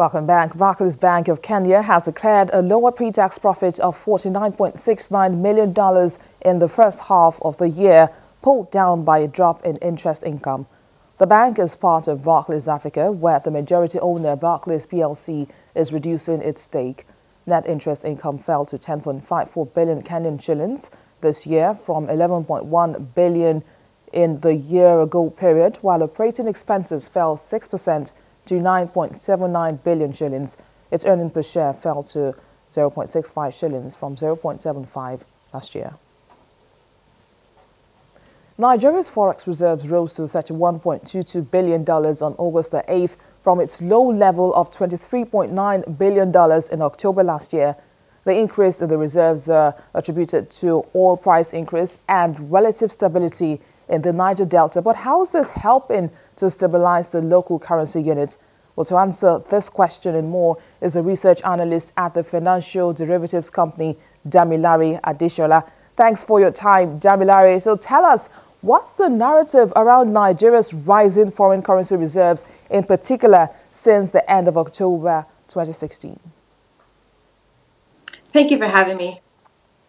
Welcome back. Barclays Bank of Kenya has declared a lower pre-tax profit of $49.69 million in the first half of the year, pulled down by a drop in interest income. The bank is part of Barclays Africa, where the majority owner, Barclays PLC, is reducing its stake. Net interest income fell to 10.54 billion Kenyan shillings this year from 11.1 billion in the year-ago period, while operating expenses fell 6% to 9.79 billion shillings. Its earnings per share fell to 0.65 shillings from 0.75 last year. Nigeria's forex reserves rose to $31.22 billion on August the 8th from its low level of $23.9 billion in October last year. The increase in the reserves are attributed to oil price increase and relative stability in the Niger Delta. But how is this helping to stabilize the local currency unit? Well, to answer this question and more is a research analyst at the financial derivatives company, Damilare Adeshola. Thanks for your time, Damilare. So tell us, what's the narrative around Nigeria's rising foreign currency reserves, in particular since the end of October 2016? Thank you for having me.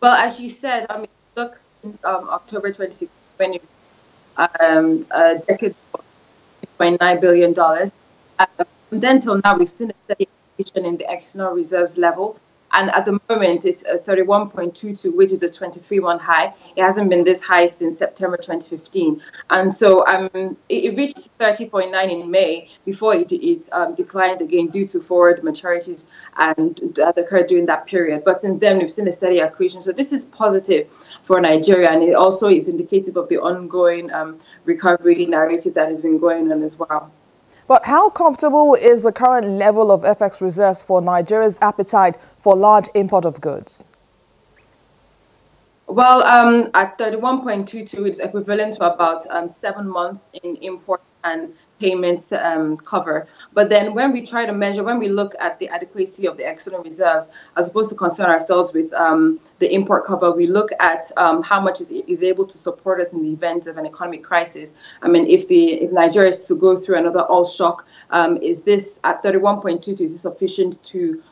Well, as you said, look, since October 2016, when a decade of $2.9 billion. Then till now, we've seen a steady increase in the external reserves level. And at the moment, it's a 31.22, which is a 23-month high. It hasn't been this high since September 2015. And so it reached 30.9 in May before it declined again due to forward maturities and that occurred during that period. But since then, we've seen a steady accretion. So this is positive for Nigeria, and it also is indicative of the ongoing recovery narrative that has been going on as well. But how comfortable is the current level of FX reserves for Nigeria's appetite for large import of goods? Well, at 31.22, it's equivalent to about 7 months in import and payments cover. But then when we try to measure, when we look at the adequacy of the external reserves, as opposed to concern ourselves with the import cover, we look at how much is able to support us in the event of an economic crisis. I mean, if Nigeria is to go through another oil shock, is this at 31.22, is this sufficient to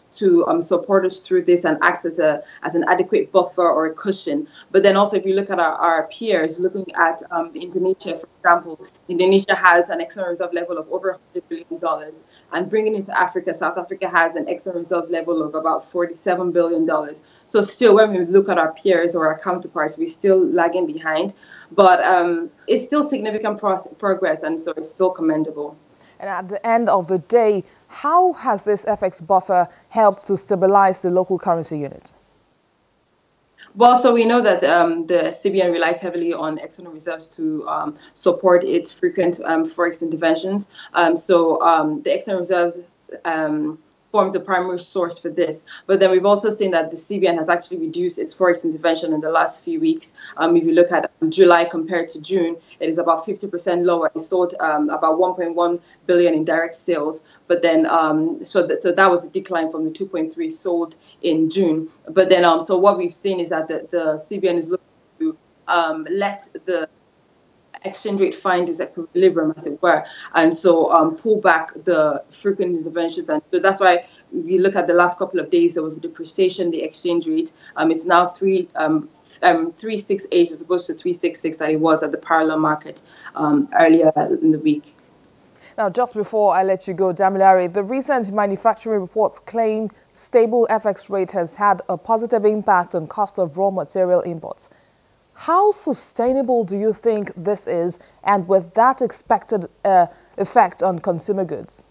support us through this and act as an adequate buffer or a cushion? But then also, if you look at our peers, looking at Indonesia, for example, Indonesia has an external reserve level of over $100 billion, and bringing into Africa, South Africa has an external reserve level of about $47 billion. So still, when we look at our peers or our counterparts, we're still lagging behind, but it's still significant progress, and so it's still commendable. And at the end of the day, how has this FX buffer helped to stabilize the local currency unit? Well, so we know that the CBN relies heavily on external reserves to support its frequent forex interventions. The external reserves forms a primary source for this. But then we've also seen that the CBN has actually reduced its forex intervention in the last few weeks. If you look at July compared to June, it is about 50% lower. It sold about 1.1 billion in direct sales. But then, so that was a decline from the 2.3 sold in June. But then, so what we've seen is that the CBN is looking to let the exchange rate find its equilibrium, as it were, and so pull back the frequent interventions. And so that's why if you look at the last couple of days, there was a depreciation in the exchange rate. It's now 368 as opposed to 366 that it was at the parallel market earlier in the week. Now, just before I let you go, Damilare, the recent manufacturing reports claim stable FX rate has had a positive impact on cost of raw material imports. How sustainable do you think this is, and with that expected effect on consumer goods?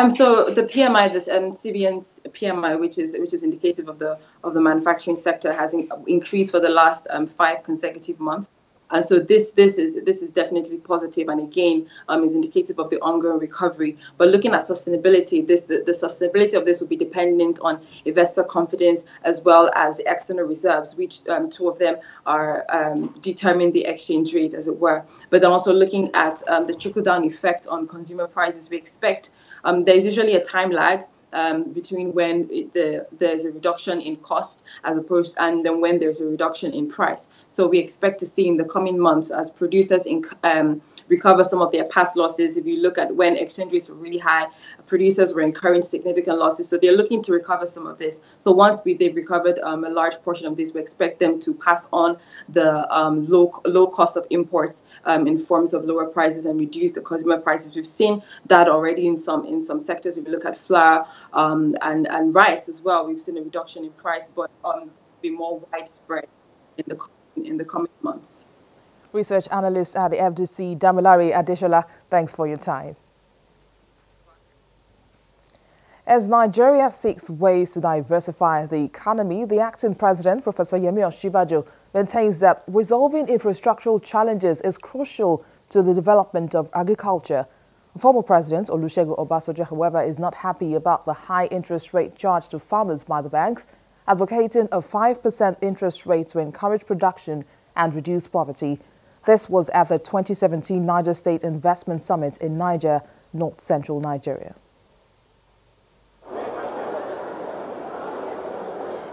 So the PMI, this CBN's PMI, which is indicative of the manufacturing sector, has increased for the last 5 consecutive months. And so this is definitely positive, and again is indicative of the ongoing recovery. But looking at sustainability, the sustainability of this will be dependent on investor confidence as well as the external reserves, which two of them are determine the exchange rate, as it were. But then also looking at the trickle-down effect on consumer prices, we expect there's usually a time lag between when there's a reduction in cost and then when there's a reduction in price. So we expect to see in the coming months, as producers recover some of their past losses. If you look at when exchange rates were really high, producers were incurring significant losses. So they're looking to recover some of this. So once they've recovered a large portion of this, we expect them to pass on the low cost of imports in forms of lower prices and reduce the consumer prices. We've seen that already in some sectors. If you look at flour and rice as well, we've seen a reduction in price, but be more widespread in the coming months. Research analyst at the FDC, Damilare Adeshola, thanks for your time. As Nigeria seeks ways to diversify the economy, the acting president, Professor Yemi Osinbajo, maintains that resolving infrastructural challenges is crucial to the development of agriculture. Former President Olusegun Obasanjo, however, is not happy about the high interest rate charged to farmers by the banks, advocating a 5% interest rate to encourage production and reduce poverty. This was at the 2017 Niger State Investment Summit in Niger, north-central Nigeria.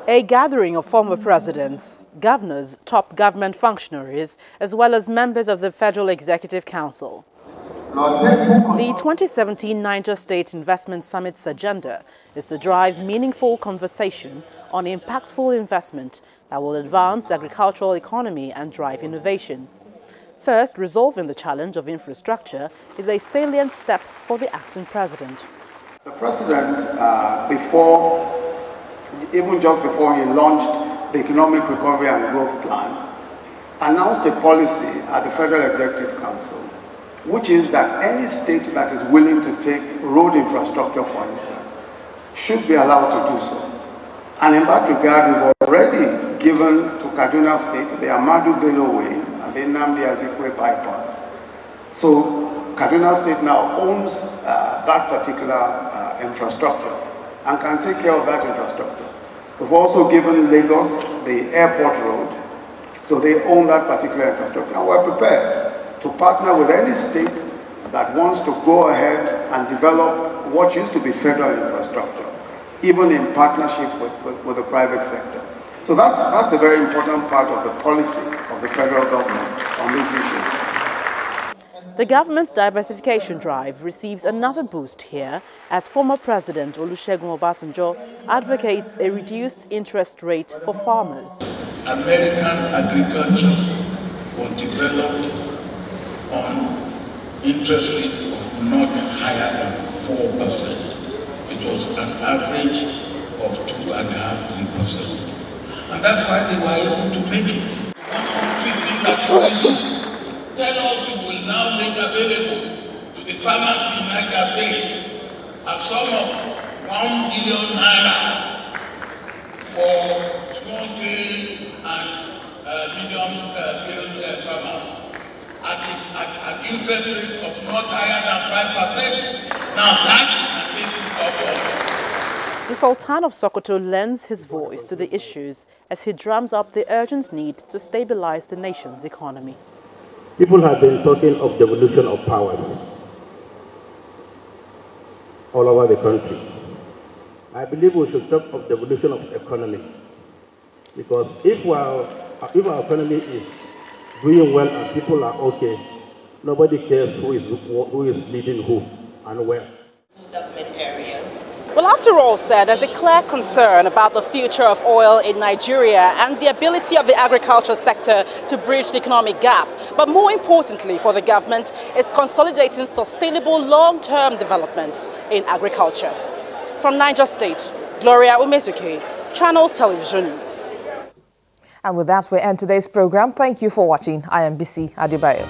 A gathering of former presidents, governors, top government functionaries, as well as members of the Federal Executive Council. The 2017 Niger State Investment Summit's agenda is to drive meaningful conversation on impactful investment that will advance the agricultural economy and drive innovation. First, resolving the challenge of infrastructure is a salient step for the acting president. The president, even just before he launched the Economic Recovery and Growth Plan, announced a policy at the Federal Executive Council, which is that any state that is willing to take road infrastructure, for instance, should be allowed to do so. And in that regard, we've already given to Kaduna State the Ahmadu Bello Way and the Nnamdi Azikiwe bypass. So Kaduna State now owns that particular infrastructure and can take care of that infrastructure. We've also given Lagos the airport road, so they own that particular infrastructure. And we're prepared to partner with any state that wants to go ahead and develop what used to be federal infrastructure, even in partnership with the private sector. So that's a very important part of the policy of the federal government on this issue. The government's diversification drive receives another boost here as former President Olusegun Obasanjo advocates a reduced interest rate for farmers. American agriculture was developed on interest rate of not higher than 4%. It was an average of 2.5–3%. And that's why they were able to make it. One concrete thing that you will do, tell us we will now make available to the farmers in Niger State a sum of 1 billion naira for small-scale and medium-scale farmers at an interest rate of not higher than 5%. Now that is an The Sultan of Sokoto lends his voice to the issues as he drums up the urgent need to stabilize the nation's economy. People have been talking of devolution of powers all over the country. I believe we should talk of devolution of economy, because if our economy is doing well and people are okay, nobody cares who is leading who and where. Well, after all said, there's a clear concern about the future of oil in Nigeria and the ability of the agriculture sector to bridge the economic gap. But more importantly for the government is consolidating sustainable long-term developments in agriculture. From Niger State, Gloria Umezuke, Channels Television News. And with that, we end today's program. Thank you for watching. I am Bisi Adebayo.